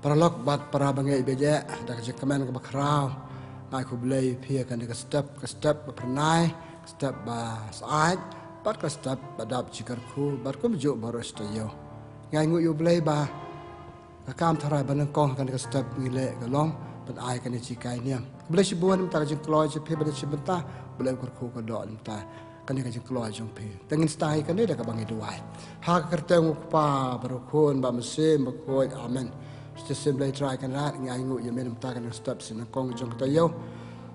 Paralog bat para bangai beja dak jekaman ke bakrau ngai ku belai pia kan ke step bernai step ba saat bat ke step badap jikar ku bat ku mejuk baros tayo ngai ngu yu belai ba kam tharai banang kong kan ke step ngile ke long ban ai kan jikai niam belai sibuan ta jeng kloi je pia belai sibenta belai ku ko do ta kan ke jeng kloi jong pia tengin stai kan dak bangai duai ha kerteng pa barukun ba mesim bakoi amen Sesemblai try kan rat ngai ngu ye men ta kan step sin kong jong ta yo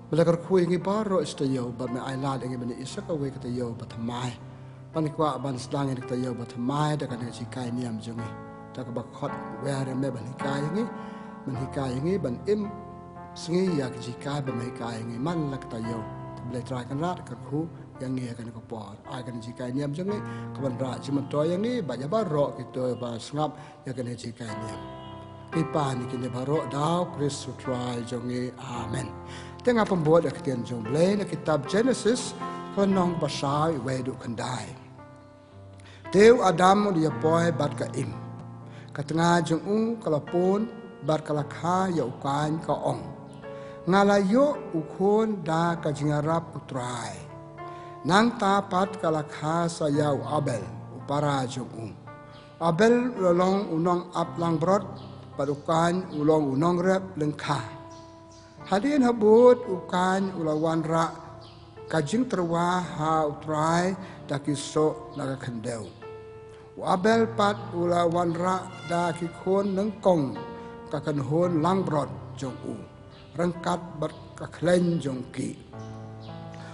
bela kar khu ngi baro sta yo ba me ai la ngi ben isa ka we ka ta yo ba thamai pan kwa ban slang ngi ta yo ba thamai da kan chi kai niam jong ngi ta ka ba khot we are me ban kai ngi man hi kai ngi ban im sngi ya ka chi kai ba me kai ngi man lak ta yo bela try kan rat kar khu yang ngi kan ko por ai kan chi kai niam jong ngi ka ban ra chi man to yang ngi ba ya ba ro ki to ba snap ya kan chi kai niam Pipa ni kini baro dau Kristus try jongi amen. Tengah pembuat aktian jong blay na kitab Genesis kanong basai wedu kandai. Teu Adam dia boy bat ka im. Katengah jong kalapun bat kalakha ya ukan ka ong. Ngalayo ukon da ka jingarap utrai. Nang tapat kalakha sa yau Abel upara jong Abel lolong unong ap lang brot padukan ulong unong rep lengkha. Hadin habut ukan ulawan ra kajing terwa ha utrai dakiso naga kendeu. Abel pat ulawan ra dakikon nengkong kakan hon langbrot jong rengkat ber kaklen jong ki.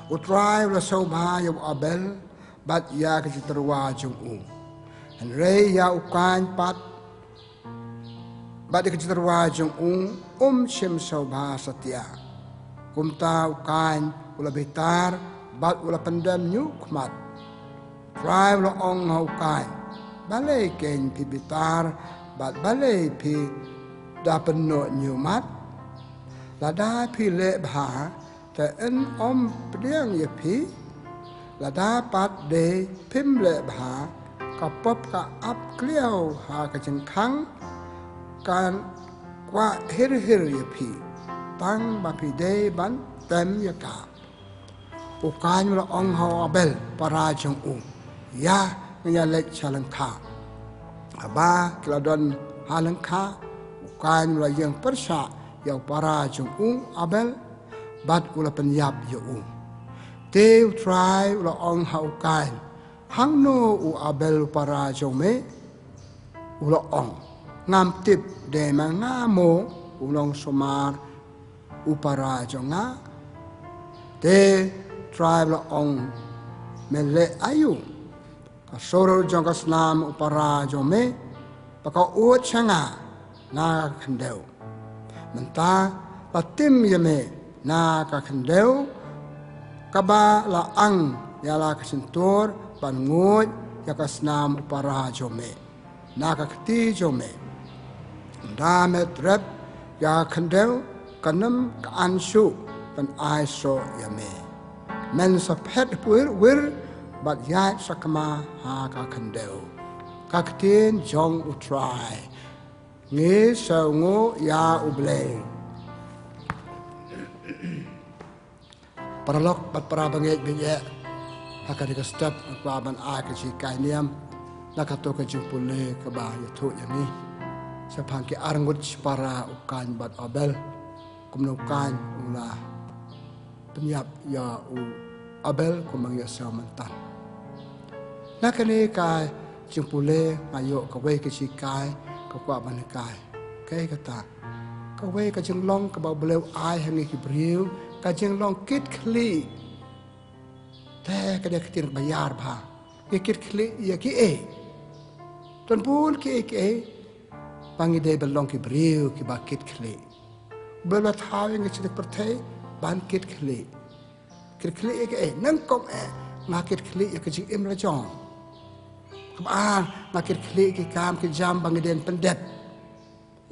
Utrai ula sobha ya Abel bat ya kajing terwa jong Henry ya ukan pat Badi kecerwa jong shem sobha satya. Kumta ukan ula betar bat ula pendam nyukmat. Try ula ong ukan. Balai ken pi betar bat balai pi da penok nyumat. Lada pi le bha te en pediang ye pi. Lada pat de pim le bha kapop ka ap kliau ha kajengkang kan kwa hir ya pi tang ba pi de ban tem ya ka ukan la ong ho Abel para jong ya nya le chalang kha aba kladon halang kha ukan la yang persha ya para jong Abel bat ula penyap ya te try la ong ha ukan hang no Abel para jong me ula ong ngam tip de mangamo ulong somar upara jonga te tribe la ong mele ayu ka soro jonga snam upara jome paka uot changa na khandeu menta la tim yeme na ka khandeu kaba la ang ya la kasintor ban ngut ya ka snam upara jome na ka kti jome Damet rep ya kandel kanam ka anshu pan ai so yame. Men sa pet wir bat ya sakama ha ka kandel. Kaktin jong utrai. Ngi so ngo ya uble. Paralok bat para banget binye. Haka dika step akwaban ai ka si kainiam. Nakato ka jumpule ka ba yato yami. Sepangki arngut para ukan bat Abel kumnukan ula penyap ya Abel kumang ya samantan nakane ka jimpule ayo ka we ka sikai ka kwa banikai kai kata ka we ka jinglong ka ba bleu ai hangi Hebrew ka jinglong kit kli te ka de kitir bayar ba kit kli ya ki ton pun ki Pangi de belong ki briu ki bakit kli. Bela thau yang chidik pertai ban kit kli. Kit kli nang kom ngakit kli ya kajing im rajong. Kaba ngakit kli ki kam ki jam bangi den pendep.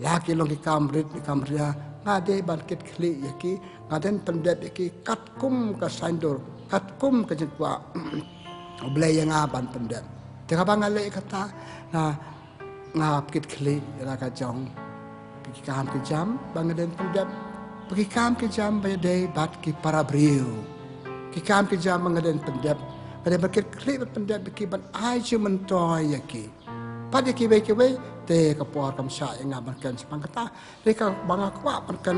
Laki long ki kam rit ki kam ria ngade ban kit kli ya ki ngaden pendep ya ki kat kum ka sandor kat kum ka jitwa blay yang ban pendep. Teka bangale kata na ngap kit kli ra ka jong pergi kam ke jam bangaden pendap pergi kam ke jam bayadai bat ki para brio ki kam ke jam bangaden pendap pada berkit klip pendap ki ban ai chu mentoy yaki pada ki baik ki te kapor kam sya yang ngabarkan sepang kata mereka bangak kwa kan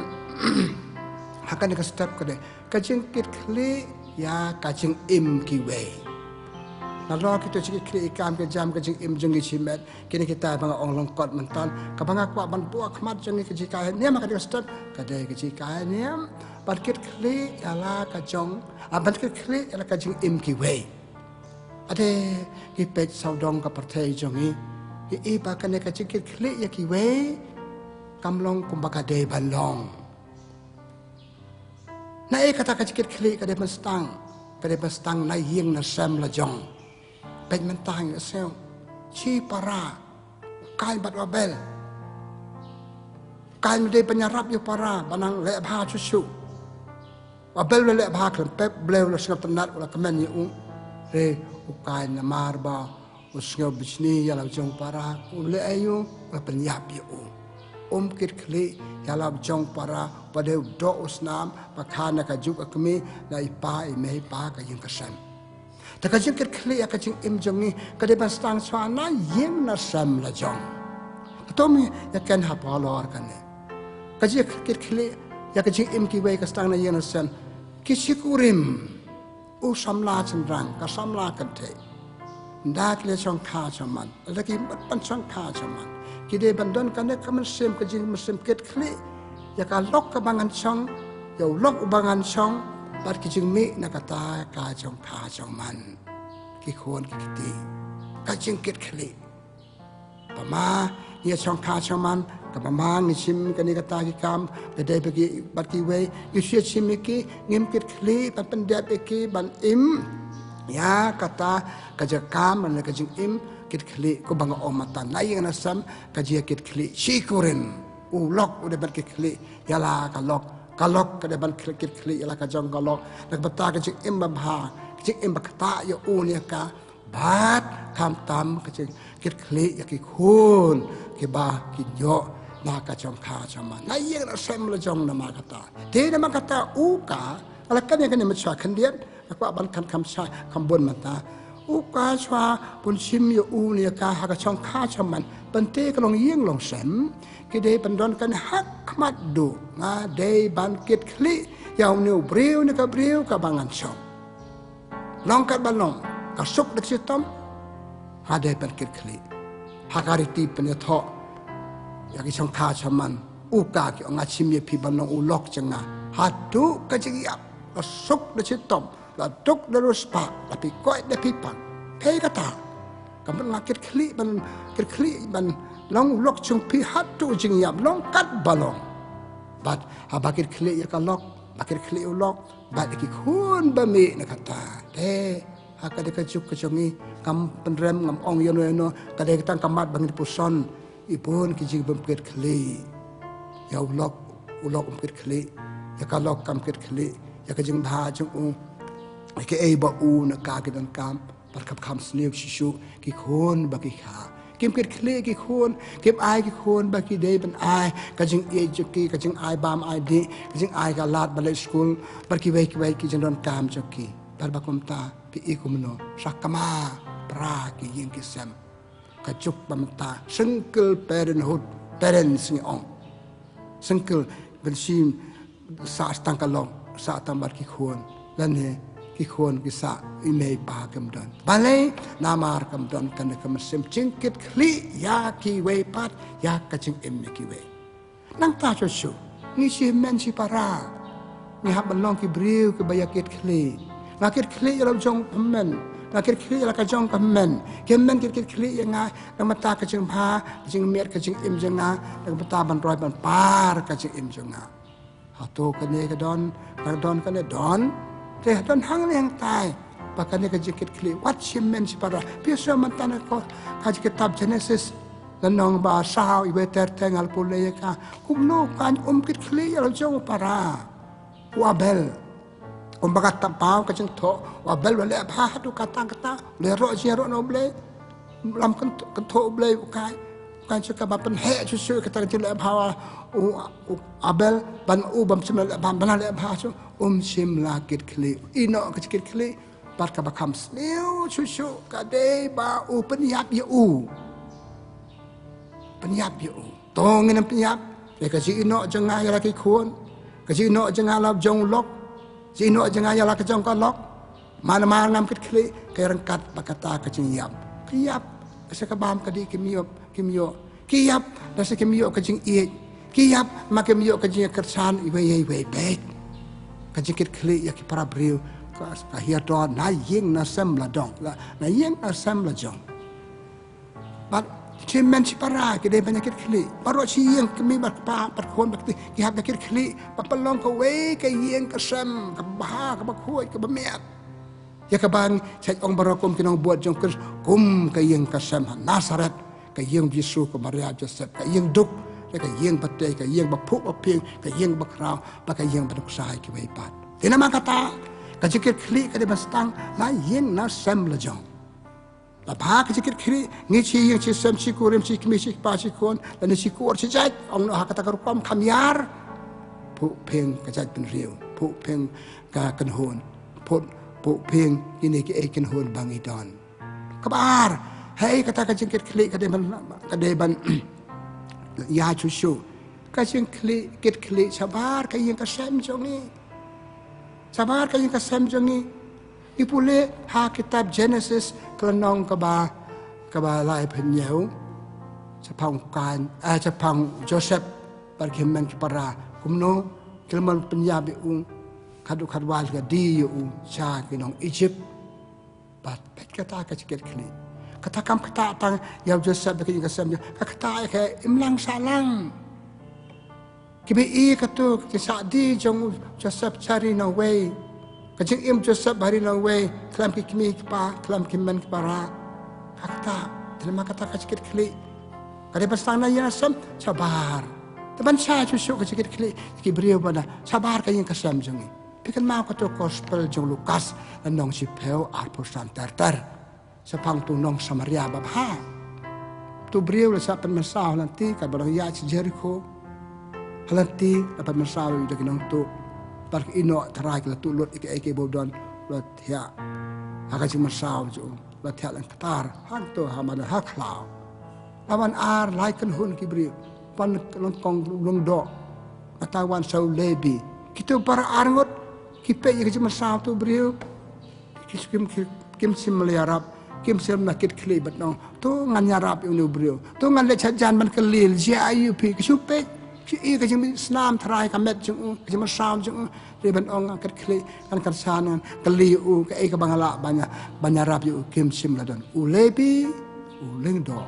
hakan ke step ke kajing kit kli ya kajing im ki we nalo kita cik kli ikam ke jam kajing im jengi chimet kini kita bangak ong longkot mentan ka bangak kwa ban buak khmat jengi ke jika ne maka ke step kadai ke jika ne ban kit kli ala kajong ban kit kli ala kajing im ki we ade ki pet saudong ka partai jongi iba kane ka cikit klik ya kiwe kamlong kumbaka de balong na kata ka cikit klik ka de mestang na ying na sem la jong pen mentang ya sel chi para kai bat wabel kai de penyarap ya para banang le bha chuchu wabel le bha klem pep blew la snap tanat la kamen yu re ukai na marba usngau bisni yala jong para ule ayu penyap yu kit kli yala jong para pada do usnam pakana ka juk akmi na ipa ime pa ka yung kasam ta ka kit kli ka jing im jongi ka de bastang swana yim na sam la jong tomi ya kan ha palor kan ka kit kli ya ka jing im ki we ka stang na yim na sam kisikurim u samla chendrang ka samla kan te dak le chong kha chaman lagi ban chong kha chaman kide bandon kan ka man sem ka jing musem ket kli ya ka lok ka bangan chong ya lok bangan chong bar ki jing mi na kata ka chong kha chaman ki khon ki ti ka jing ket kli pama ya chong kha chaman ka pama ngi sim ka ni kata ki kam bede bagi bar ki we yu sia sim ki ngim ket kli ban pendap ki ban im ya kata kajakam dan kajing im kit kli ko bang omatan na yang nasam kajia kit kli shikurin ulok udah ban kit kli yala kalok kada ban kit kli yala kajong kalok nak bata kajing im babha kajing im bakta ya unia ka bat kam tam kajing kit kli ya ki khun ki ba ki yo na kajong kha chama na yang nasam la jong nama kata te nama kata uka ala kan yang kan macam kandian aku aban kan kam sha kam bon mata uka chwa pun sim yo u ne ka ha ka chong kha chaman pante ka long yeng long sem ki de pandon kan hak mat du nga de ban kit kli yaw ne breu ne ka breu ka bangan chong long ka balong ka suk de sitom ha de ban kit kli ha ka ri ti pen tho ya ki chong kha chaman uka ki nga sim ye pi balong u lok changa ha tu ka chi yap ka suk de sitom la tuk terus pak tapi koi de pipan pei kata kamu ngakit kli ban long lok chung pi hatu jing yap long kat balong bat abakit kli ya kalok bakit kli ulok bat ki khun ba mi na kata de haka de kajuk kecungi kam penrem ngam ong yo no kade kita kamat bangit puson ipun ki jing bangkit kli ya ulok bangkit kli ya kalok kam kit kli ya kajing bha chung ke ba u na ka ke dan kam par kap kham snew shishu ki khon ba ki kha kim kit khle ki khon kim ai ki khon ba ki de ban ai ka jing e ki ka jing ai bam ai de ka jing ai ka lat ba le school par ki ki jing don kam ki par ba kom ta pi e kum no sakama pra ki yin ki sam ka juk ba mata single parents ni on single ben sim sa stang ka long sa tambar ki khon lan he ki khon ki sa imei pa kam don balai namar kam don kan kam sim chingkit khli ya ki we pat ya ka ching em ki we nang ta cho shu ni si men si para ni ha balong ki briu ki bayakit khli nakit khli ya jong pmen nakit khli ya ka jong pmen kemen kit khli ya nga nang mata ka ching pha ching met ka ching em janga nang mata ban roi ban par ka ching em janga ha to ka ne ka don ka ne don te don hang yang tai pakane ka jikit kli what she meant para piso mantana ko ka kitab Genesis lanong ba sao ibe ter tengal pule ka kumno kan kit kli ya jong para wabel bagat tapau ka jing tho wabel wale pha hatu kata le ro je ro no ble lam kan tho ble kai kan cakap apa hek cucu kata kecil abha abel ban bam semel ban le abha cu sim lakit kli ino kecil kli pat ka bakam sniu cucu kade ba penyap ya penyap ya tong ngin penyap le ka si ino jengah ya laki khun ka si ino jengah lab jong lok si ino jengah ya laki jong ka lok mana ngam kit kli kay rangkat bakata ka yap kiyap sa kabam kadi kimiyop kiyap dasa kimiyop kajing iet kiyap makimiyop kajing kersan iwe bet kajing kit kli ya ki para briu ka hiya don na ying na sem la dong na ying na sem la jong but cimen si para ke de banyak kit kli baru si ying kemi bat pa pat kon bat ki hab kit kli papalong ka we ka ying ka sem ka bah ka bakhoi ka bamiat ya ka bang chat ong barakum kinong buat jong kum ka ying ka sem Nasaret ka ying Yesu ka Maria Joseph ka ying duk ka ying batay ka ying bapuk baping ka ying bakraw ba ka ying baduksay ki we pat tinama kata kajikit kli ka de bastang na ying na sem la jong la ba kajikit kli ngi chi ying chi sem chi kurim chi kmi chi pa chi kon la ni chi kur chi jat ong ha kata ka rukom kamyar pu peng ka jat pen riu pu peng ka kan hon pu peng ini ki eken hon bangi don kabar hey kata kajikit kli ka de ban ya chu shu kajikit kli kit kli sabar ka ying ka sem jong ni sabar kayong kasem jangi ipule ha kitab Genesis kelenong kaba lai penyew sapang kan sapang Joseph pergimen para kumno kelman penyabi kadu kadwal ga di cha kinong Egypt bat kata ka cikir kli kata kam kata tang ya Joseph kayong kasem kata ka imlang salang kibi katu kisadi jong Joseph cari na way kajing im Joseph hari na way kelam kimi pa kelam kimen para kata terima kata kacikit kli kade pasang na yasam sabar teman saya cucu kacikit kli kibriu pada sabar kayeng kasam jongi pikan mau katu gospel jong Lukas nong si peu arpusan terter sepang tu nong Samaria babha tu briu la sapen masah nanti ka barang ya Jericho halanti dapat masawi dari nong tu park ino terai ke tu lut ike bodon lut ya akan si masaw jo lut ya lang katar hanto hamana haklau awan ar laikan hun kibri pan longkong longdo katawan sau lebi kita para arngot kipe ya si masaw tu brio kim sim meliarap kim sim nakit klibat nong tu ngan nyarap yung brio tu ngan lechat jan man kelil jia ayu pi kisupe si ka jing snam trai ka met jing ka jing sam jing riban ong kat kli kan karsanan kali ka bangala banya rap yu kim sim ladon lebi leng do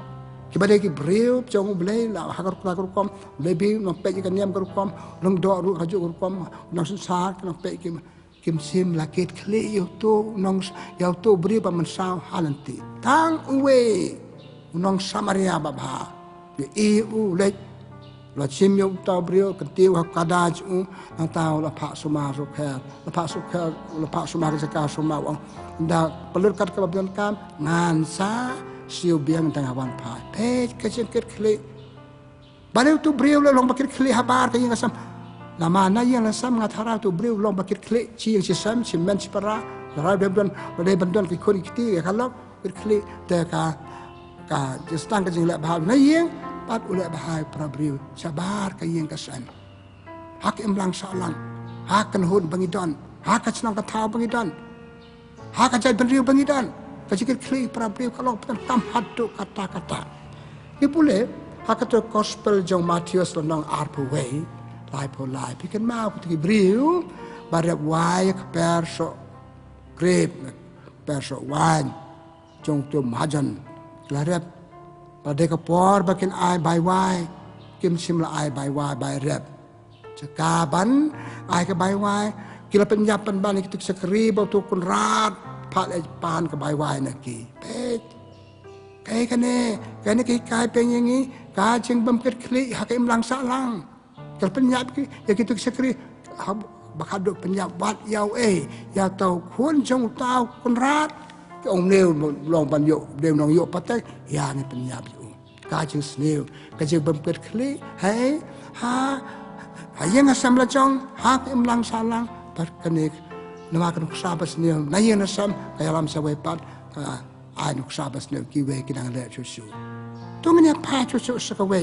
ki bade ki breu jong blei la hakar kom lebi no pe ka niam kom leng do ru haju kom no sa ka pe kim sim la ket kli yu to nong yu to breu pa man sa halanti tang uwe nong Samaria babha le la chim yo tao brio ketiu hakadaj nang tao la pha suma ro kha la pha suma ka ka suma wang da pelur kat ka babian kam ngan sa siu biang tang awan pha pe ka chen ket khle bale tu brio la long bakit khle habar ka yang asam la mana yang la sam ngat hara tu brio long bakit khle chi yang si sam si men si para la de bandon ki khori kiti ka lo kit khle te ka justang ka jing la bha na yang pat ulai bahai prabriu sabar kayeng kasan hak imlang salang hak kan hun bangidon hak kacnang katau bangidon hak kajai benriu bangidon kajikir kli prabriu kalau tam hadu kata-kata ipule hak tu gospel jong Matius lonong arpu way lai po lai pikan mau kutu briu barep wai perso grep perso wan jong tu majan larep pada kapor bakin ai bai wai kim sim la ai bai wai bai rep cakaban ai ke bai wai kila penyapan ban itu sekri bau tu kun rat pat pan ke bai wai na ki pet kai kane kai peng yang ni ka jeng bam ket kli ha im lang sa lang kila penyap ki ya kitu sekri bakaduk penyap wat yau ya tau kun jong tau kun rat cái ông nêu lòng bàn dụ đều nòng dụ bắt tay ya này bên nhà bị kajing sniu kajing bempet kli hai ha yang asam lajong ha imlang salang berkenik nama kan kusabas sniu nayen asam kayalam sawepat ai kusabas sniu kiwe kidang le chuchu tungnya pa chuchu sakawe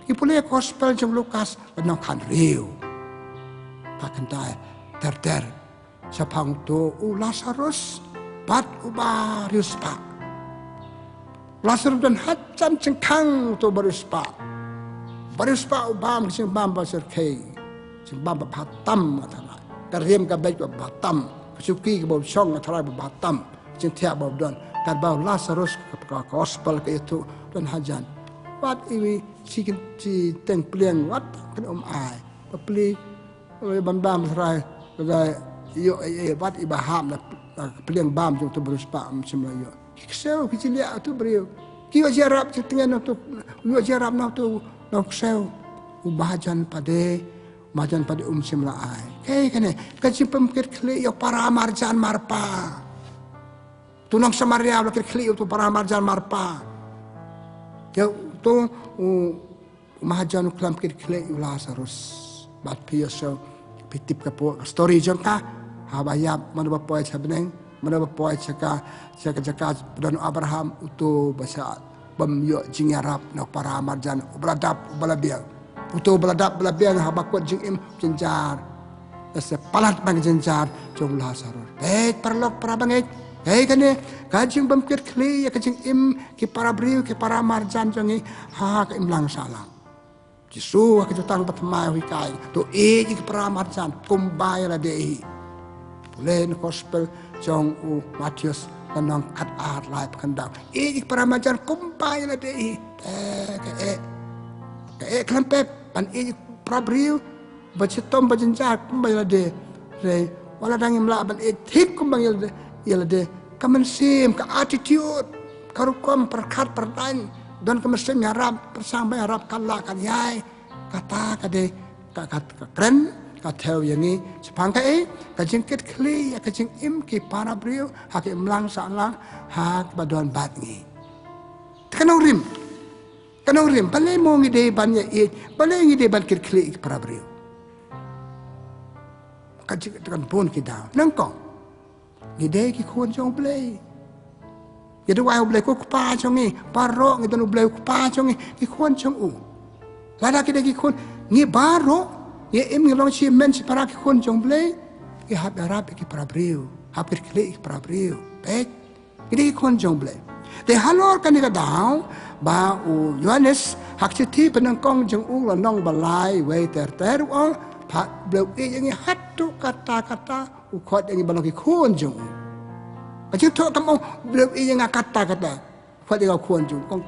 ipule gospel jong Lukas nang kan riu pakan tai ter sapang tu Lazarus bat ubarius pa Lazarus dan hajan cengkang tu barius pa ubam sing bam basir kei sing bam batam atala kariem ka baik batam suki ke bob song atala batam sing tiap bob don kad bau Lazarus ka gospel ke itu dan hajan wat iwi si teng pliang wat kan ai peli bam serai serai yo wat ibaham na pliang bam tu barius pa semua yo Ksel kicilia tu beriu. Kiwa jarab setengah tu, kiwa jarab tu ksel. Ubahajan pada semlaai. Kene kecil pemkir kli yo para marjan marpa. Tunang samaria lakir kli tu para marjan marpa. Yo tu ubahajan uklam kir kli Lazarus. Bat piyoso pitip kapo story jangka habayap mana bapak sebeneng. Mana bapak cakap dan Abraham itu bahasa bamyo jing Arab nak para marjan beladap belabiang itu beladap belabiang habakut jing im jenjar sepalat bang jenjar jong Lazarus perlok para bangit kene kajing bamkir kli ya kajing im ki para briu ki para marjan jongi ha ka im lang salang jisu ka jutang patmai wikai to ki para marjan kumbai la dei pulen gospel jong Matius kanang kat art lai pakandang para majan kumpai la dei ke klampep pan prabriu bacitom bajenjar kumpai la de re wala dang imla ban thip kumbang yel de kamensim ka attitude karukom perkat perdan dan kamensim harap persang bay harap kala kan yai kata kade kren kathel yang ni sepang kai kajing ket kli kajing im ki para brio hak imlang salang hak badon bat ni kanong rim balai mo ngide ban ya balai ngide ban ket kli para brio kajing kan pun ki daw nang ko ngide ki khon jong blai yadu wai blai ko pa jong ni paro ngidon blai ko pa jong ni ki khon jong lada ki de ki khon ni baro ye im ngilong si men si para ki khon jong blai ki hab arab ki para brio hab ki kli ki para brio pet ki khon jong blai de halor kan ka daw ba u Yohanes hak ti penang kong jong u la nong balai we ter u pa blai yang hatu kata u khot yang balong ki khon jong ka chi tho kam blai yang kata khot yang khon jong kong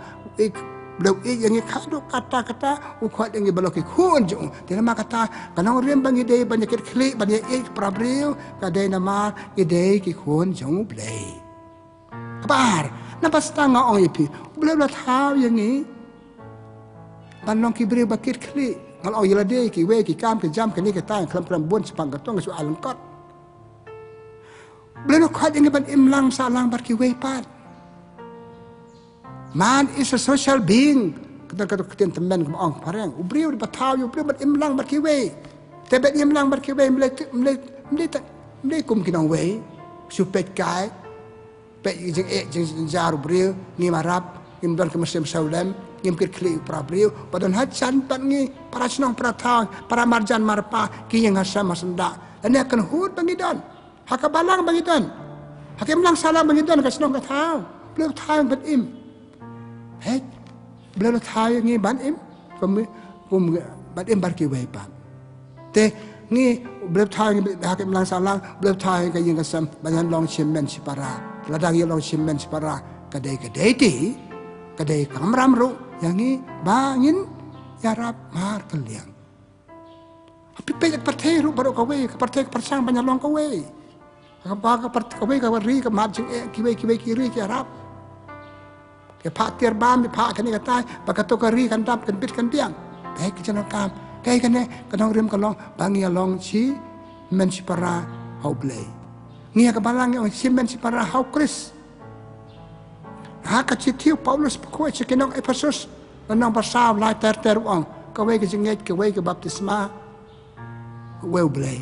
belum yang kata ukhuat yang balok khun jung dia nama kata kanang rem bang ide banyak klik banyak prabril kadai nama ide ki khun jung blai kabar napa stanga ong ipi belum lah tahu yang ni panong ki beri bakit klik kalau yela de ki we ki kam ki jam ki ni ki tang klam bon sepang katong su alengkot belum ukhuat yang ban imlang salang bar ki we pat Man is a social being. Kita teman kemang parang. Ubriu di batau, ubriu bat imlang berkiwe. Tebet imlang berkiwe, mulai kum kinang we. Supet kai, pet jeng jar ubriu ni marap, imdan ke mesim saudem, imkir kli ubriu. Padahal hajan pat ni para senang para tang, para marjan marpa ki yang hasam masenda. Ini akan hud bangidan. Hakabalang bangidan. Hakimlang salam bangidan ke senang katau. Belum tahu bat im. Belum tahu ni ban im, ban im barki wepan. Te ni belum tahu ni hakim lang salang, belum tahu ni yang kesam banyak long simen si para, ladang yang long simen si para, kadai ti, kadai kamram ru, yang ni bangin yarap mar keliang. Tapi pejak partai ru baru kawe, partai persang banyak long kawe. Kapag kawe kawari kamajing kiwe kiri yarap. Ke pak tiar bam di pak kani katai bakato kari kan dap kan bit kan tiang baik jangan kam kai kane kanong rim kalong bangi along si men si para hau blai ngia ka balang yang si men si para hau kris ha ka chitiu Paulus ko si kinong Ephesus nong pasal lai ter ong ka we ke jengej ke we ke baptisma we blay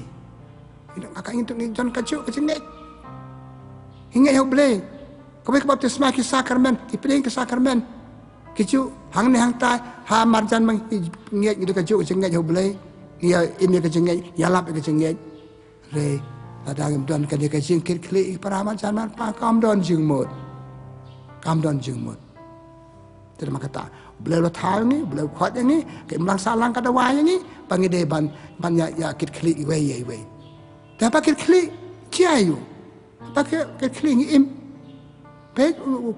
ina ka itu ni jon ka chu ke jengej hinga yo blay ka we ke baptisma ki sakramen ki pling ke sakramen ki chu hang ni hang tai ha marjan mang ngej itu ka chu ke jengej yo blay ya ini ke jengej ya lap ke jengej re ada ngam don ka de ka jing kir kli para marjan man pa kam don jing mod terima kata beliau tahu ni beliau kuat ni ke melang salang kada wai ni pangi de ban ya kit kli we ta pa kit kli chiayu pa kit kli ni im pe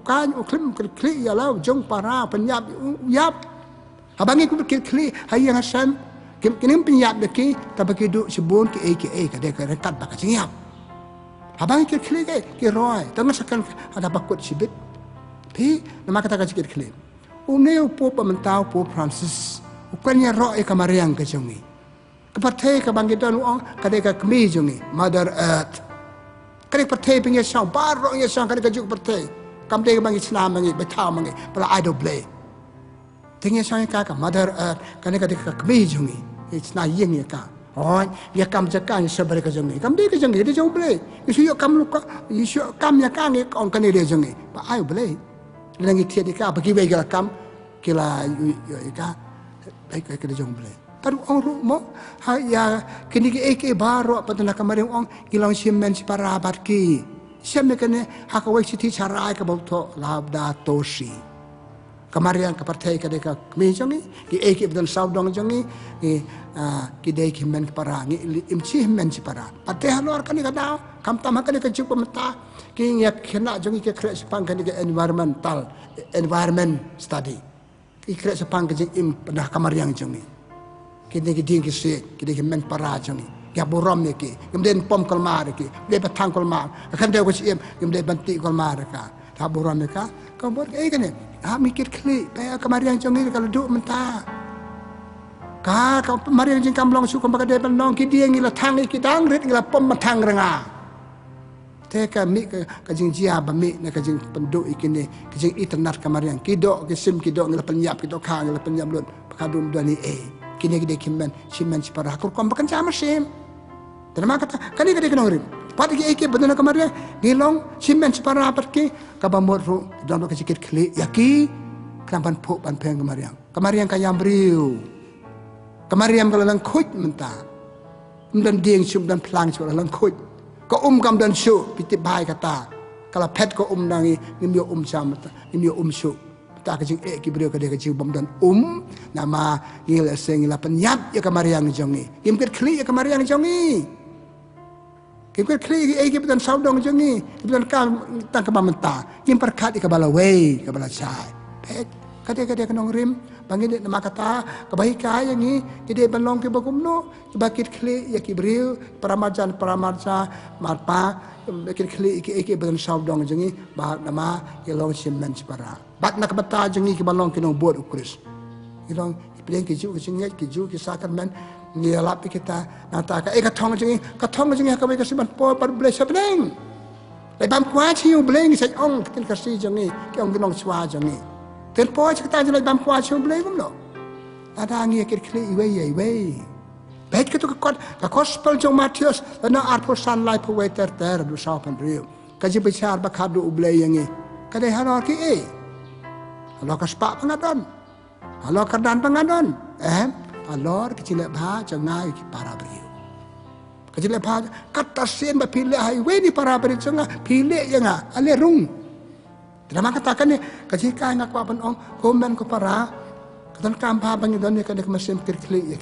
kan klim kit kli ya lau jong para penyap yap abangi ku kit kli hayang hasam kinim penyap de ki ta pa ki du sebun ki ka de ka rekat ba ka chiap abangi kit kli ke roi tang sakan ada pakut sibit pi nama kata ka kit kli uneu po pamentau po Francis ukanya ro e kamariang ke jongi kapathe ka bangidan ong kade ka kmi jongi mother earth kade pathe pinge sang bar ro ye sang kade ka juk pathe kam de bangi chna mangi betha mangi pala idol play tinge sang ka mother earth kade ka kmi jongi it's na yeng ye ka oi ya kam jakan sabar ka jongi kam de ka jongi de jong play isu yo kam luka isu kam ya ka ngi on kane de jongi pa idol play lengi tiada ka bagi bagi kam kila ka baik ke jong bele taru ong ru mo ha ya kini ke baro patna kamare ong kilang simen si para barki siame kene ha ka wai siti charai ka bauto labda toshi kamare yang kapartai ka de ka mi jongi ki bedan saudong jongi ki de ki men para ngi imchi men si para pate halor kani ka dau kam tam kani ka chup mata ki ya kena jongi ke kre sepang kani ke environment study ki kre sepang ke im pada kamar yang jongi ki de ki ding ki se ki de ki men para jongi ya borom ne ki kemudian pom kolmar ki de batang kolmar kan de ko sim kemudian banti kolmar ka ta borom ne ka buat kene ha mikir kli pa kamar yang jongi kalau duk mentah ka kamar yang jing kam long su kam ka de ban long ki dia ngi la thang ki dang rit ngi la pom matang renga te ka mi ka jing jia ba mi na ka jing penduk ikini ka jing internet kamariang kido ke sim kido ngela penyap kido ka ngela penyap lut pakadum dani kini gede kimben simen sipara kur kom bakan sama sim terima kata kani gede kenorim pat ki bedana kamariang ngilong simen sipara perki ka bamor ru dalam ka sikit kli yaki krampan po ban peng kamariang ka yambriu kamariang kala lang khut menta dan dieng sum dan plang sura lang khut ko kam dan su pitip bai kata kala pet ko nangi ngimyo sam ngimyo su ta ka jing ki brio ka de ka jing dan nama ngil seng la penyap ya kamariang jongi kimkit kli ya kamariang jongi kimkit kli ki bedan saudong jongi bedan kam tang ka mamenta kim perkat ka bala wei ka bala chai pet kade kanong rim bangin nama kata kebaikan yang ni jadi balong ke bagumno bakit kli ya kibril paramarja marpa bakit kli iki badan saudong jengi ba nama ilong simen para bat nak bata jengi ke balong kinong buat ukris ilong iplen ke ju ke sakramen ni lap kita nata ka katong jengi ka baik siman po par ble sabeng le bam kwa chiu bleng sai ong tin kasi jengi ke ong kinong swa jengi terpo kita jadi bam kuat cuma boleh gumlo. Ada angin kiri kiri iwe. Baik kita ke gospel jong Matius, dan arpo sunlight pawai ter du saupan riu. Kaji bicara bakadu ublay yang ini. Kadai halor ki halor kaspak pengadon, halor kerdan pengadon. Halor kecil bah jangai ki para beriu. Kecil bah kata sen bapilih highway di para beriu jangan pilih yang ale rung. Terima katakan ni, kajika nak apa pun komen ko para, katan kampa banyu dan ni kadek mesin kirkli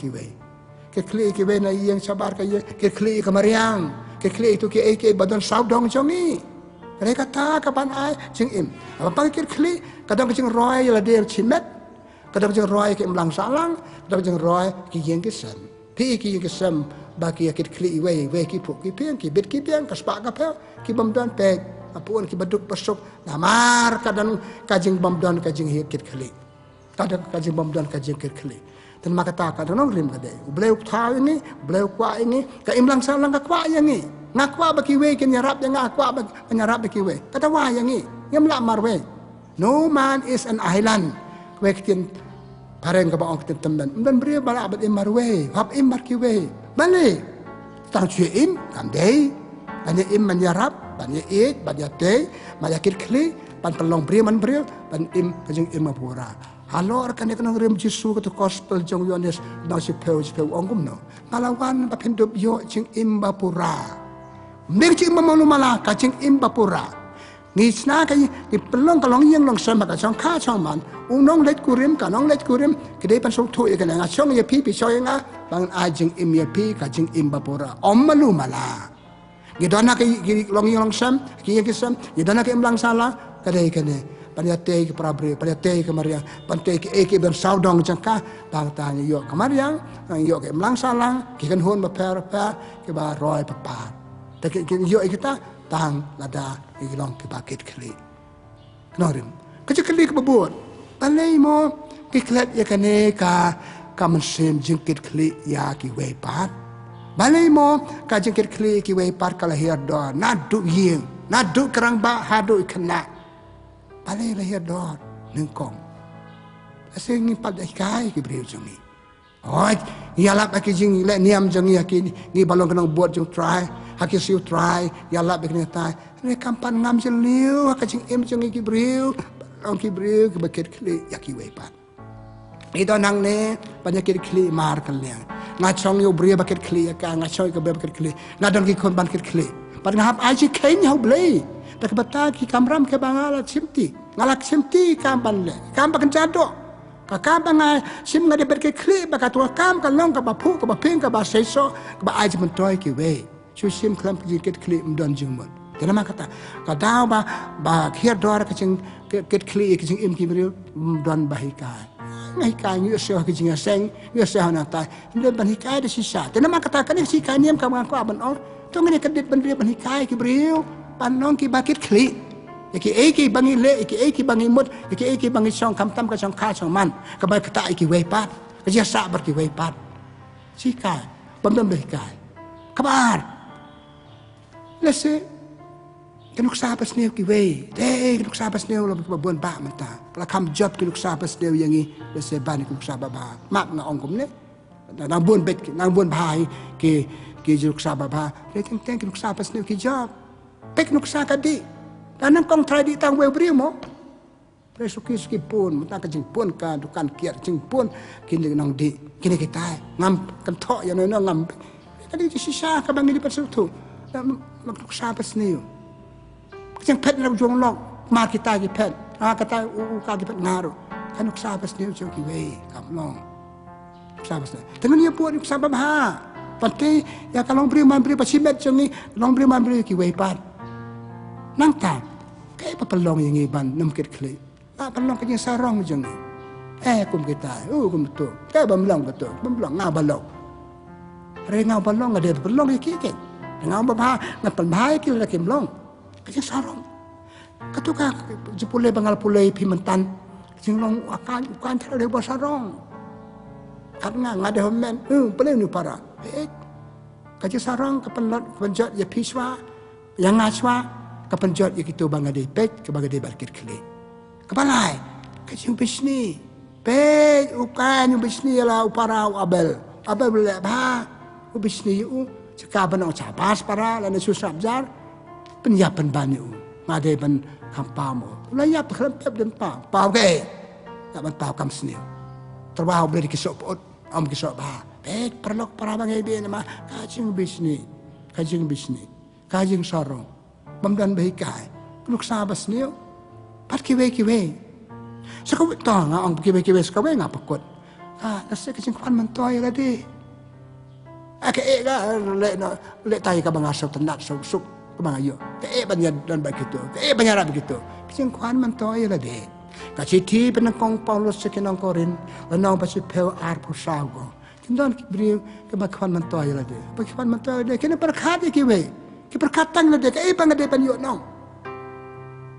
kiwe na yang sabar kaya kirkli kamariang, kirkli itu ki badan saudong jongi. Mereka kata kapan ai jing im, apa pang kirkli kadang jing roy la der chimet, kadang jing roy ki mlang salang, kadang jing roy ki yang kisam, ki yang kisam bagi kirkli iwe ki puk ki piang ki bit ki piang kaspak kapel ki bamdan pek. Apun ki baduk pasuk namar kadang kajing bamdan kajing hikit kali kadang kajing bamdan kajing hikit kali dan maka tak kadang rim kade beliau tahu ini beliau kuat ini ka imlang salang ka kuat yang ini ngakwa baki we kin yarap yang ngakwa penyarap baki we kata wa yang ini ngam la mar we no man is an island we kin pareng ka ba ong temen dan beri bala abad imarwe hab imar kiwe balik tang chue im kam dei banyak im menyarap banyak it banyak teh banyak kli pan pelong beri man beri pan im kajeng im mapura halor kan ikan rem Jesu ke gospel jong Yohanes nang si peu ongkum no ngalawan pa pindup yo jeng im mapura mir jeng mamanu mala kajeng im mapura ngisna kay pelong kalong yang long sama ka chong kha chong man unong let kurim ka nong let kurim kede pan sok thu ka nga chong ye pi pi choy nga bang ajing im ye pi ka jing im bapura ommalu mala gidana kay long yang long sam ki ye sam gidana kay imlang sala kade kane panyate ke prabre panyate ke maria pante ke eke ben saudong jangka bang tanya yo ke maria yo ke imlang sala ki kan hon ba per ke ba roy papa ta ke yo kita tang lada ilong ke bakit kli norim kecil ke babur balai mo kiklat ya kane ka mensim jengkit kli ya ki wepat balai mo ka jengkit kli ki wepat kala hiar do nadu ying nadu kerang ba hadu kena balai lahir do nengkong asing pad kai ki brio jongi oi yalap aki jing le niam jongi aki ni balong kenang buat jong try haki siu try yalap bekne tai ne kampan ngam jeliu ka jing em jongi ki brio ong ki brio ki bakit kli yaki wepat ito nang ne panyakit kli mar kaliang ngachong yo brio bakit kli ka ngachong ka bakit kli ngadon ki kon bakit kli pat ngahap aji kain hau blei tak bata ki kamram ke bangala simti ngalak simti kampan le kampan jado ka kampan sim ngade bakit kli baka tua kam ka long ka bapu ka baping ka ba seiso ka ba aji mentoy ki we chu sim klam ki kli mdon jingmon kenapa kata kadau ba khiar dor ka jing ket kli ki jing im ki brio don bahikai ngai kai ngi se ki jing seng ngi se na tai le ban hikai de sisa kenapa kata kan si kai niam ka ban ko ban on to ngene kedit ban brio ban hikai ki brio pan nong ki bakit kli ki eki bangi le ki eki bangi mut ki eki bangi song kam tam ka song kha song man ka ba kata ki we pat ka ja sa bar ki we pat si kai ban ban hikai kabar lese kinuk sapas neu ki we kinuk sapas neu la babon ba mata la kam job kinuk sapas neu yangi lese ban kinuk sababa mak na ongkom ne nang bon bet nang bon bhai ki kinuk sababa le ting ting kinuk sapas neu ki job pek nuk sakadi dan kong try di tang we brimo presuki ski pun mata ka jing pun ka dukan kiat jing pun kini nang di kini kita ngam kan tho ya no ngam kadi di sisa ka bangi di persutu nuk sapas neu jeng pet na jong lok mar kita ki pet kata ka ki pet ngaro kan nuk sapas neu jong ki we kam long sapas dengan dia buat nuk sabab ha pati ya kalong beri man beri pasimet jong ni long beri man beri ki we pat nang ta kay papalong yang iban namkit kli papalong kanya sarong jong ni kum kita kum betul kay bamlong betul bamlong ngabalong re ngabalong ada balong ki ki ngau ba ngapal bahai ki la kimlong kaya sarong katuka jepule bangal pulai pimentan jinglong akan thara de sarong karena ngade homen pulai ni para kaya sarong kapan penjat ya piswa yang ngaswa kapenjot ya gitu bangade pet ke bangade barkit kli kapalai kaya bisni pet ukan bisni la upara abel bele ba bisni u cakaban ang capas para lana susap jar penyapan banyu ngade ban kampamo layap klempep dan pau ke tak ban pau kam sni terbahu beli kisop am kisop ba pet perlok para bangai be nama kajing bisni kajing sarong bamdan bahikai nuk sabas niyo pat kiwe sakaw to nga ang kiwe sakaw nga pakot nasa kasing kwan man toy la di ga le tayo ka mga sa tanat sa suk mga yo banya dan begitu banya begitu kasing kwan man toy la di kasi ti penangkong Paulos sa kinang Korin lanang pa si Peu Arpusago kindon kibri ka bakwan man toy la di bakwan man toy la di kina perkati kiwe kiperkatang na dek bang ade pan yo nong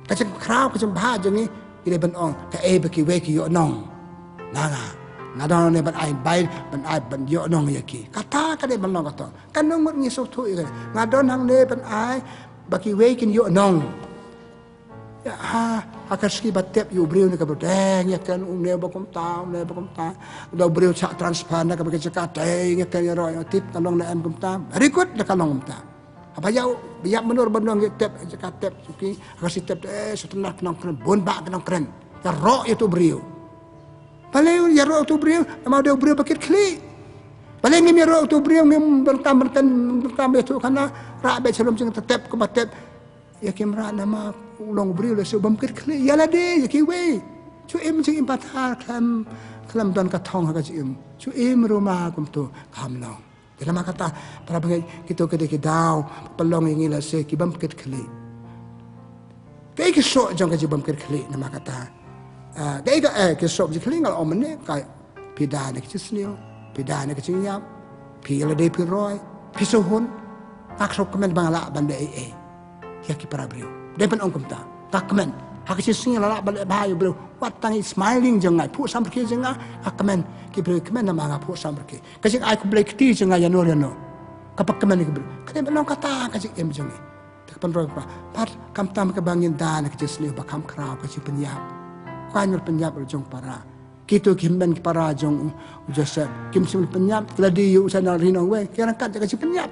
kacang kraw kacang bah jangi ide ban ong ka baki we ki yo nong nanga ngadon ne ban ai ban yo nong yaki kata ka de ban nong kato kanong ngi so thu ire ngadon hang ne ban ai baki we kin yo nong ya ha akan ski batep yu brio ni ka berdeng ya kan ne bakom ta do brio chak transpan ka bagi cakap deng ya kan ya ro tip kalong na em kum ta very good da kalong kum ta apa yau biak menur benong tep cakap tep suki kasi tep setelah kenong keren bon ba kenong keren ya ro itu brio paling ya ro tu brio mau dia brio bakit kli paling ngim ya ro tu brio ngim bertam itu karena ra be sebelum jeng tep ke batep ya kimra nama ulong brio le so bam kit kli ya la de ya ki we chu em jing im patha klam don ka thong ha ka jim chu em roma kum to kam no dalam kata para bangai kita ke dau pelong ingi la se ki bam kit kli kai ki so jong ka bam kit kli nama kata kai ka ki so ji kli ngal om ne ka pida ne ki snio pida ne ki nyap pi la de pi roi pi so hun tak so kemen bang la ban de ya ki para brio de pen ong kum ta tak kemen hak si sing la ban ba yu brio wat tang smiling jangai pu sam ki janga hak kemen ki brio kemen na ma pu sam ki ka sing ai ku blek ti janga ya no ka pak kemen ki brio ka de pen ong kata ka sing em jangai tak pen roi pa pat kam tam ka bangin dan ka sing ba kam krau ka si penyap kwan penyap jong para kita kimben para jong Joseph kim sim penyap ladi yu sana rinong we kira kat ka si penyap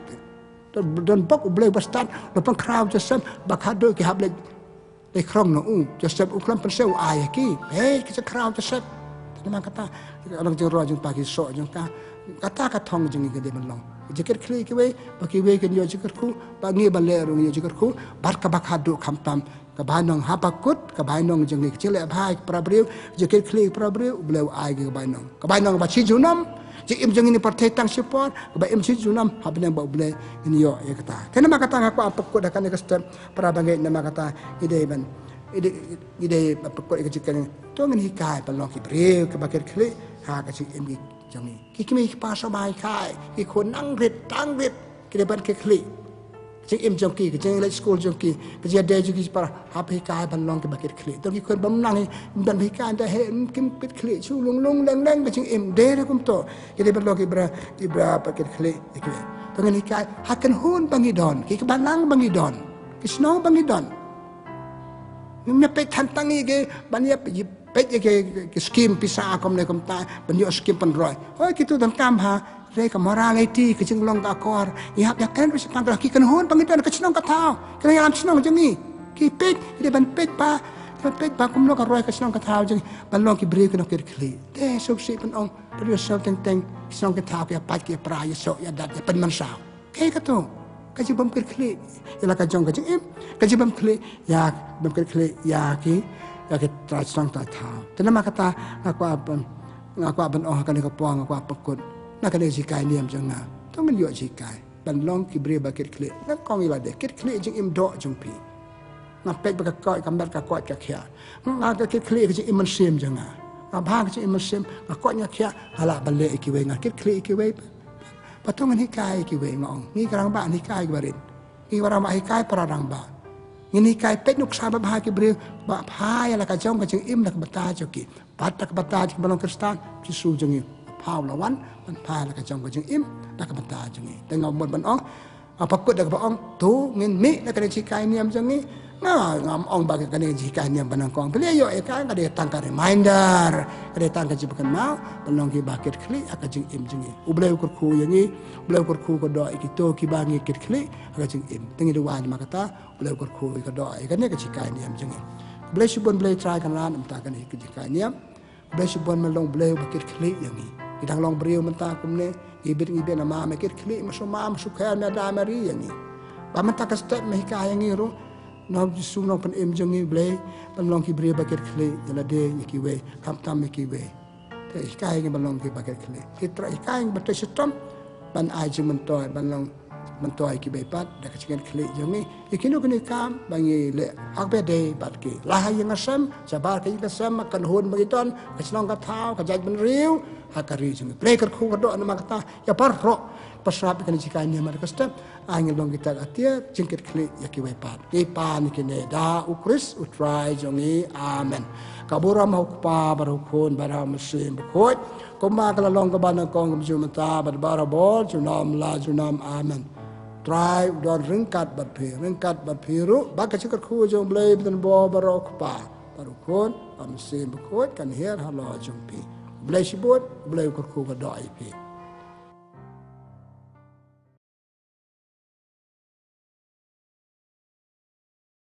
dan bak boleh bestan lepas crowd Joseph bakado ki hable le krong no Joseph ukram penseu ai ki kita crowd Joseph nama kata orang jero jung pagi so jung kata ka thong jung ke de belong jikir kli ki we baki we ke yo jikir ku bangi baler yo jikir ku bar ka bakado kampam ka banong hapakut ka banong jung ki chile bhai prabriu jikir kli prabriu boleh ai ki ka banong ba chi junam jik im jeng ini partai tang support ba im chi junam habne ba boleh ini yo ya kata kenapa kata aku apa kut akan ke step para bangai nama kata ide ban ide apa kut ke jikan to ngin hikai palong ki breu ke bakir kli ha ka chi im jeng ni ki kimi pa so bai kai ki kon nang rit tang rit ki de ban ke kli jik im jong ki ke jeng le school jong ki ke dia de juki para hap hikai palong ke bakir kli to ki kon bam nang dan hikai da he kim pit kli chu lung leng ke jing im de kum to ki de ban lo ki bra bakir kli ki to ngin hikai hakan hun bangidon ki ke banang bangidon ki snow bangidon nya pe tan tangi ke bania pe ke skim pisa kom ne kom ta banyo skim pan roi hoi kitu dan kam ha re ka morality ke jing long ka kor ya kan wis pan ki kan hun bangidon ke snong ka thao kan yang snong jangi ki pe de ban pe pa kum lo ka roi ke snong ka thao jing ban long ki break no ke kli de so si pan ong pro so teng snong ka thao ya pat ke pra ya so ya dat ya pan man sao ke ka to kaji bam kli ya la ka jong ka jing im kaji bam kli ya bam kli ya ki trai snong ta thao tenama kata aku aban oh kan ka puang aku apakut nak ada jikai niam janga to men yo jikai ban long ki bre ba kli nak kong ila de kli jing im do jong pi nak pek ba ka koi kambat ka koi ka khia nak ka kli ka jing im man sim janga ka bha ka jing im man sim ka koi nya khia hala ban le ki we nga kli ki we patungan hikai ki we ngong ni karang ba ni kai barin ni warang ba hikai parang ba ini kai pek nuk sa ba ki bre ba phai la ka jong ka jing im la ka bata joki batak bata ki balong kristan ki su jong phau la wan man phai la ka jong ka jing im la ka bata jong tengok mon ban ong apa kut dak ba ong tu ngin mi la ka ji kai niam jong ni ngam ong ba ka ni ji kai niam banang kong beli yo e ka ka de tang ka reminder ka de tang ka ji bukan mau balong ki bakit kli aka jing im jong u bleu kur khu yang ni bleu kur khu ko do ki to ki bangi kit kli aka jing im tengi do wan ma kata bleu kur khu ko do ka ni ka ji kai niam jong bleu subon bleu try kan lan ta ka ni ki ji kai niam bleu subon ma long bleu bakit kli yang ni idang long breu menta kum ne ibit na ma me kit kli ma so ma su kha na da mari yang ni ba menta ka step me ka yang ni ro no su no pen em jong ni bleu pan long ki breu bakit kli la de ni ki we kam tam me ki we te kai ngi balong ki bakit kli ki tra kai ngi batai sitom ban ai ji men toy ban long men toy ki be pat da ka chicken kli jong ni ikino kini kam bangi le ak be de bat ki la ha yang asam sabar ki ka sam kan hon magiton ka snong ka thao ka jaj ben riu ha ka ri jong play kar khu ka do na ma kata ya par ro pasrap kan ji kai ni mar ka step angin long kita atia jingkit kli ya ki we pat ki pa ni ki ne da u kris u try jong ni amen kabura ma pa baru khon bara mesim khoi ko ma ka long ka ban kong ju mata bar bara bol ju nam la ju nam amen try don ringkat bat phi ru ba ka chikar khu jong blai ben bo barok pa baru khôn am sim khôn kan hian ha lo jong pi blai shi bot blai ko khu ga doi pi